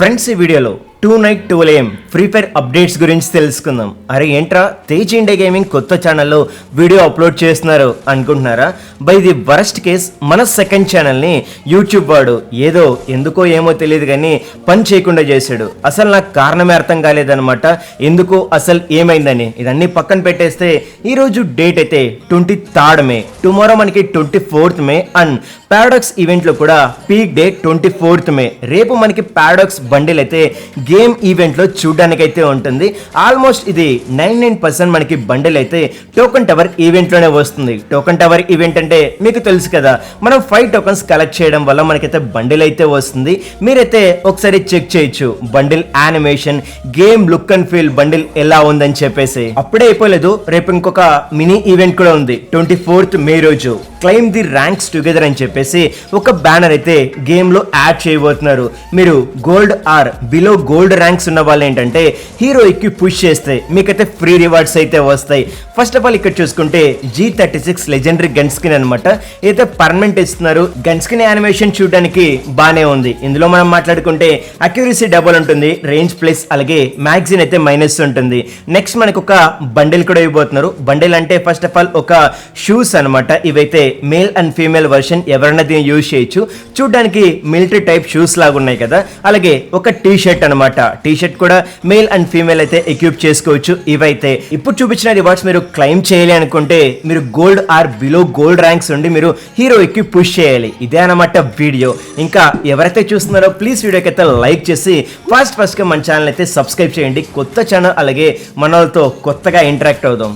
Friends, ఈ వీడియోలో 2 night 12 AM free fire updates గురించి తెలుసుకుందాం. అరే ఏంట్రా, తేజ్ ఇండియా గేమింగ్ కొత్త ఛానల్లో వీడియో అప్లోడ్ చేస్తున్నారు అనుకుంటున్నారా? బై ది వరస్ట్ కేస్ మన సెకండ్ ఛానల్ని యూట్యూబ్ వాడు ఏదో ఎందుకో ఏమో తెలియదు కానీ పని చేయకుండా చేశాడు. అసలు నాకు కారణమే అర్థం కాలేదన్నమాట, ఎందుకు అసలు ఏమైందని. ఇదన్నీ పక్కన పెట్టేస్తే ఈరోజు డేట్ అయితే 23rd మే, టుమారో మనకి 24th మే అండ్ పారాడాక్స్ ఈవెంట్లో కూడా పీక్ డే 24th మే. రేపు మనకి పారాడాక్స్ బండిల్ అయితే గేమ్ ఈవెంట్లో చూడడానికైతే ఉంటుంది. ఆల్మోస్ట్ ఇది 99% మనకి బండిల్ అయితే టోకెన్ టవర్ ఈవెంట్లోనే వస్తుంది. టోకెన్ టవర్ ఈవెంట్ అంటే మీకు తెలుసు కదా, మనం 5 టోకన్స్ కలెక్ట్ చేయడం వల్ల మనకైతే బండిల్ అయితే వస్తుంది. మీరైతే ఒకసారి చెక్ చేయొచ్చు bundle animation, game look and feel bundle ఎలా ఉందని చెప్పేసి. అప్పుడే అయిపోలేదు, రేపు ఇంకొక మినీ ఈవెంట్ కూడా ఉంది 24th మే రోజు. క్లైమ్ ది ర్యాంక్స్ టుగెదర్ అని చెప్పేసి ఒక బ్యానర్ అయితే గేమ్ లో యాడ్ చేయబోతున్నారు. మీరు gold or below gold ranks ఉన్న వాళ్ళు ఏంటంటే హీరో ఎక్కి పుష్ చేస్తే మీకైతే ఫ్రీ రివార్డ్స్ అయితే వస్తాయి. ఫస్ట్ ఆఫ్ ఆల్ ఇక్కడ చూసుకుంటే G36 లెజెండరీ గన్ స్కిన్ అనమాట, అయితే పర్మనెంట్ ఇస్తున్నారు. గన్ స్కిన్ యానిమేషన్ చూడడానికి బానే ఉంది. ఇందులో మనం మాట్లాడుకుంటే అక్యూరసీ డబుల్ ఉంటుంది, రేంజ్ ప్లస్ అలాగే మ్యాగజైన్ అయితే మైనస్ ఉంటుంది. నెక్స్ట్ మనకు ఒక బండిల్ కూడా ఇవ్వబోతున్నారు. బండిల్ అంటే ఫస్ట్ ఆఫ్ ఆల్ ఒక షూస్ అనమాట. ఇవైతే మేల్ అండ్ ఫీమేల్ వర్షన్ ఎవరైనా దీన్ని యూజ్ చేయొచ్చు. చూడడానికి మిలిటరీ టైప్ షూస్ లాగా ఉన్నాయి కదా. అలాగే ఒక టీ షర్ట్ అనమాట, టీ షర్ట్ కూడా మేల్ అండ్ ఫీమేల్ అయితే ఎక్విప్ చేసుకోవచ్చు. ఇవైతే ఇప్పుడు చూపించిన రివార్డ్స్ మీరు క్లైమ్ చేయాలి అనుకుంటే మీరు gold or below gold ranks ఉండి మీరు హీరో ఎక్కి పుష్ చేయాలి. ఇదే అనమాట వీడియో. ఇంకా ఎవరైతే చూస్తున్నారో ప్లీజ్ వీడియోకి అయితే లైక్ చేసి ఫస్ట్ గా మన ఛానల్ అయితే సబ్స్క్రైబ్ చేయండి. కొత్త ఛానల్, అలాగే మన వాళ్ళతో కొత్తగా ఇంటరాక్ట్ అవుదాం.